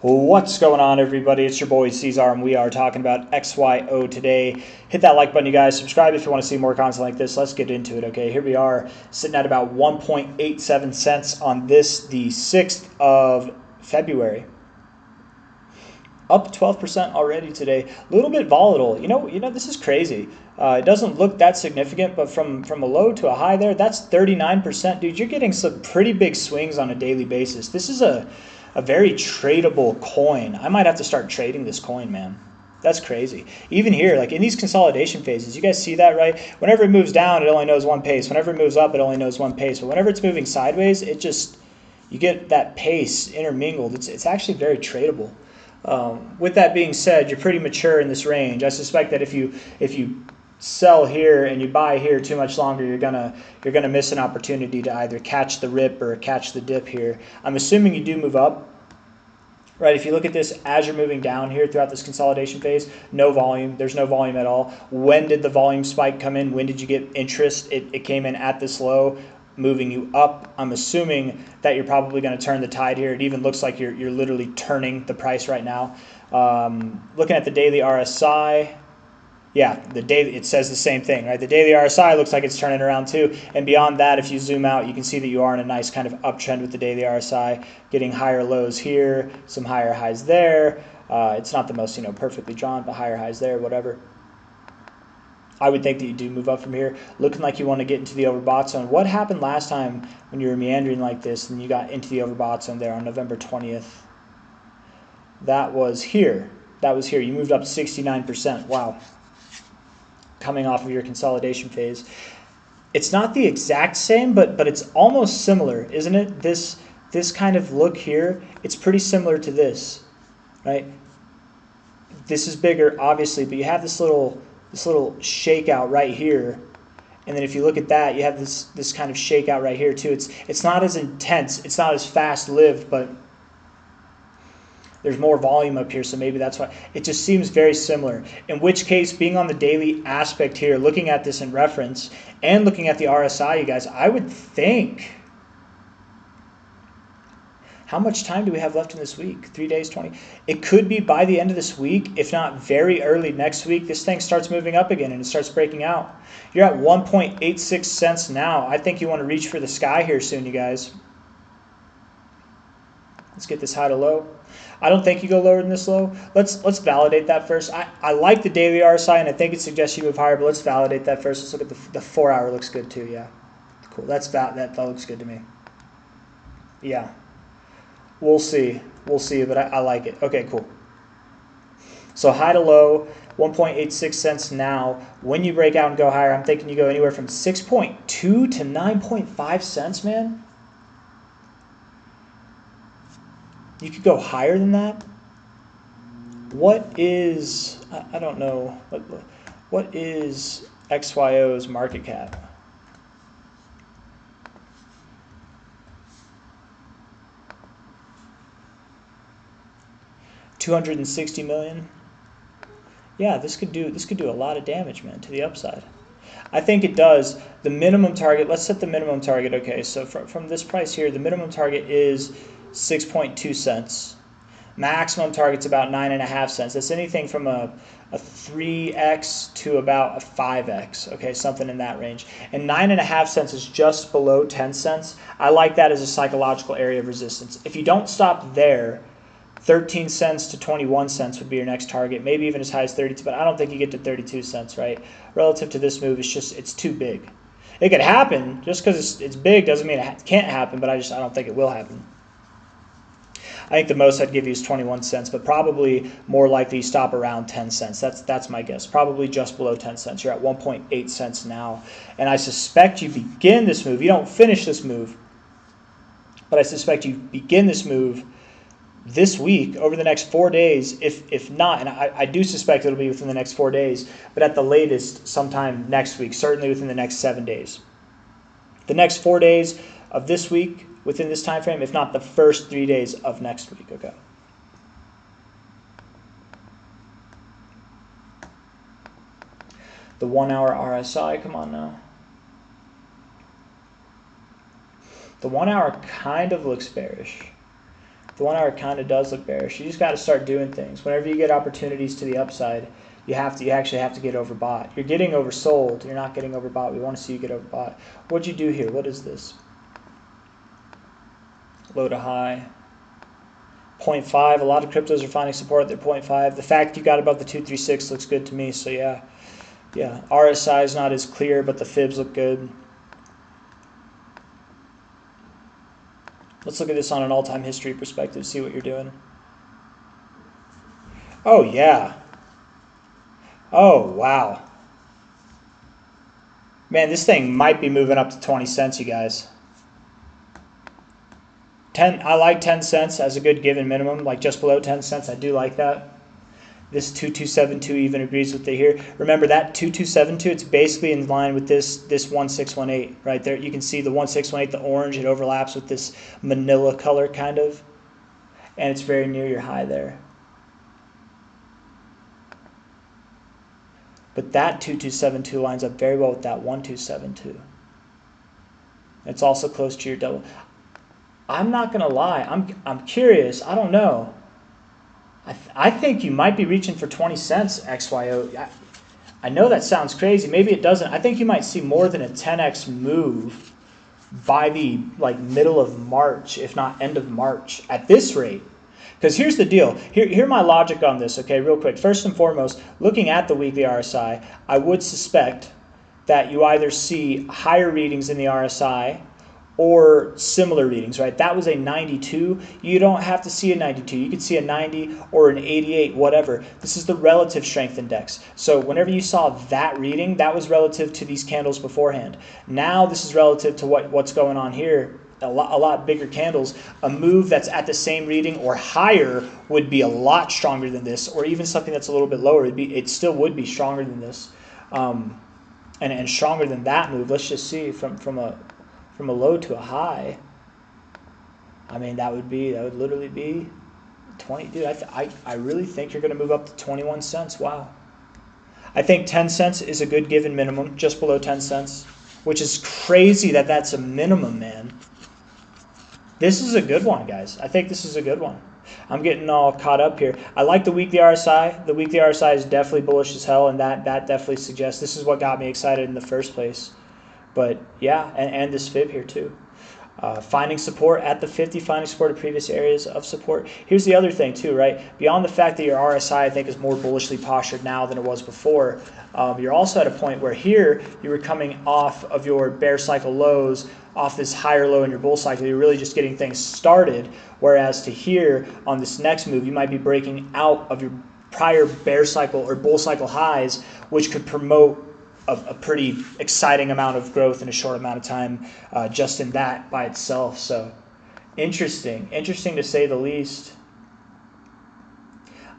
What's going on, everybody? It's your boy C-Zar, and we are talking about XYO today. Hit that like button, you guys. Subscribe if you want to see more content like this. Let's get into it, okay? Here we are sitting at about 1.87 cents on this, the 6th of February. Up 12% already today. A little bit volatile. You know, this is crazy. It doesn't look that significant, but from a low to a high there, that's 39%. Dude, you're getting some pretty big swings on a daily basis. This is a very tradable coin. I might have to start trading this coin, man. That's crazy. Even here, like in these consolidation phases, you guys see that, right? Whenever it moves down, it only knows one pace. Whenever it moves up, it only knows one pace. But whenever it's moving sideways, you get that pace intermingled. It's actually very tradable. With that being said, you're pretty mature in this range. I suspect that if you sell here and you buy here too much longer, you're gonna miss an opportunity to either catch the rip or catch the dip here. I'm assuming you do move up, right? If you look at this as you're moving down here throughout this consolidation phase, no volume. There's no volume at all. When did the volume spike come in? When did you get interest? It came in at this low, moving you up. I'm assuming that you're probably going to turn the tide here. It even looks like you're literally turning the price right now. Looking at the daily RSI, yeah, it says the same thing, right? The daily RSI looks like it's turning around too. And beyond that, if you zoom out, you can see that you are in a nice kind of uptrend with the daily RSI, getting higher lows here, some higher highs there. It's not the most, perfectly drawn, but higher highs there, whatever. I would think that you do move up from here, looking like you want to get into the overbought zone. What happened last time when you were meandering like this and you got into the overbought zone there on November 20th? That was here. You moved up 69%. Wow. Coming off of your consolidation phase. It's not the exact same, but it's almost similar, isn't it? This kind of look here, it's pretty similar to this, right? This is bigger, obviously, but you have this little shakeout right here, and then if you look at that, you have this kind of shakeout right here too. It's not as intense, it's not as fast-lived, but there's more volume up here, so maybe that's why. It just seems very similar. In which case, being on the daily aspect here, looking at this in reference, and looking at the RSI, you guys, I would think, how much time do we have left in this week? 3 days, 20? It could be by the end of this week, if not very early next week, this thing starts moving up again and it starts breaking out. You're at 1.86 cents now. I think you want to reach for the sky here soon, you guys. Let's get this high to low. I don't think you go lower than this low. Let's validate that first. I like the daily RSI, and I think it suggests you move higher, but let's validate that first. Let's look at the 4 hour. Looks good too, yeah. Cool, that looks good to me. Yeah, we'll see, but I like it. Okay, cool. So high to low, 1.86 cents now. When you break out and go higher, I'm thinking you go anywhere from 6.2 to 9.5 cents, man. You could go higher than that. What is, I don't know, what is XYO's market cap? $260 million. Yeah, this could do a lot of damage, man, to the upside. I think it does. The minimum target, let's set the minimum target. Okay, so from this price here, the minimum target is 6.2 cents. Maximum target's about 9.5 cents. That's anything from a 3x to about a 5x. Okay, something in that range. And 9.5 cents is just below 10 cents. I like that as a psychological area of resistance. If you don't stop there, 13 cents to 21 cents would be your next target, maybe even as high as 32, but I don't think you get to 32 cents, right? Relative to this move, it's too big. It could happen. Just because it's big doesn't mean it can't happen, but I don't think it will happen. I think the most I'd give you is 21 cents, but probably more likely you stop around 10 cents. That's my guess. Probably just below 10 cents. You're at 1.8 cents now. And I suspect you begin this move. You don't finish this move, but I suspect you begin this move this week, over the next 4 days, if not, and I do suspect it'll be within the next 4 days, but at the latest sometime next week, certainly within the next 7 days. The next 4 days of this week, within this time frame, if not the first 3 days of next week. Okay. The 1 hour RSI, come on now. The 1 hour kind of looks bearish. The 1 hour kind of does look bearish. You just got to start doing things. Whenever you get opportunities to the upside, you actually have to get overbought. You're getting oversold. You're not getting overbought. We want to see you get overbought. What'd you do here? What is this? Low to high. 0.5. A lot of cryptos are finding support at their 0.5. The fact you got above the 236 looks good to me. So yeah. RSI is not as clear, but the fibs look good. Let's look at this on an all-time history perspective. See what you're doing. Oh yeah. Oh, wow. Man, this thing might be moving up to 20 cents, you guys. I like 10 cents as a good given minimum, like just below 10 cents. I do like that. This 2272 even agrees with it here. Remember that 2272, it's basically in line with this 1618 right there. You can see the 1618, the orange, it overlaps with this manila color kind of. And it's very near your high there. But that 2272 lines up very well with that 1272. It's also close to your double. I'm not going to lie. I'm curious. I don't know. I think you might be reaching for 20 cents XYO. I know that sounds crazy. Maybe it doesn't. I think you might see more than a 10x move by the middle of March, if not end of March, at this rate. Because here's the deal. Here's my logic on this, okay, real quick. First and foremost, looking at the weekly RSI, I would suspect that you either see higher readings in the RSI or similar readings, right? That was a 92. You don't have to see a 92. You could see a 90 or an 88, whatever. This is the relative strength index. So whenever you saw that reading, that was relative to these candles beforehand. Now this is relative to what's going on here. A lot bigger candles. A move that's at the same reading or higher would be a lot stronger than this, or even something that's a little bit lower. It still would be stronger than this, and stronger than that move. Let's just see from a low to a high. I mean, that would literally be 20. Dude, I really think you're going to move up to 21 cents. Wow. I think 10 cents is a good given minimum, just below 10 cents, which is crazy that that's a minimum, man. This is a good one, guys. I think this is a good one. I'm getting all caught up here. I like the weekly RSI. The weekly RSI is definitely bullish as hell, and that definitely suggests this is what got me excited in the first place. But yeah, and this fib here too. Finding support at the 50, finding support at previous areas of support. Here's the other thing too, right? Beyond the fact that your RSI, I think, is more bullishly postured now than it was before, you're also at a point where here you were coming off of your bear cycle lows, off this higher low in your bull cycle. You're really just getting things started, whereas to here on this next move, you might be breaking out of your prior bear cycle or bull cycle highs, which could promote a pretty exciting amount of growth in a short amount of time, just in that by itself. So interesting to say the least.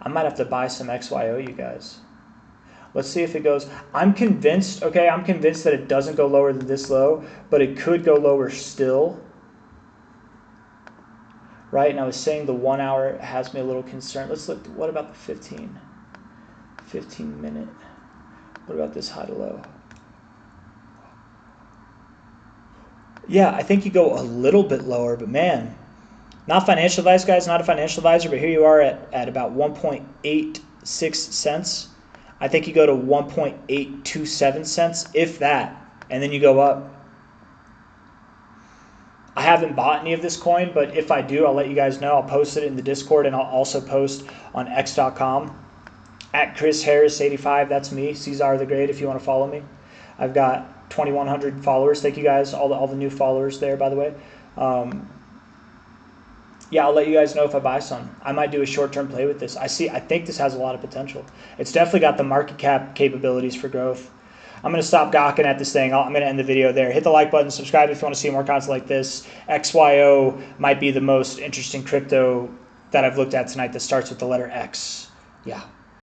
I might have to buy some XYO, you guys. Let's see if it goes. I'm convinced that it doesn't go lower than this low, but it could go lower still. Right, and I was saying the 1 hour has me a little concerned. Let's look, what about the 15 minute? What about this high to low? Yeah, I think you go a little bit lower, but man, not financial advice, guys, not a financial advisor, but here you are at about 1.86 cents. I think you go to 1.827 cents, if that, and then you go up. I haven't bought any of this coin, but if I do, I'll let you guys know. I'll post it in the Discord, and I'll also post on x.com. At Chris Harris 85, that's me, C-Zar the Great, if you want to follow me. I've got 2,100 followers. Thank you guys, all the new followers there, by the way. Yeah, I'll let you guys know if I buy some. I might do a short-term play with this. I think this has a lot of potential. It's definitely got the market cap capabilities for growth. I'm going to stop gawking at this thing. I'm going to end the video there. Hit the like button, subscribe if you want to see more content like this. XYO might be the most interesting crypto that I've looked at tonight that starts with the letter X. Yeah.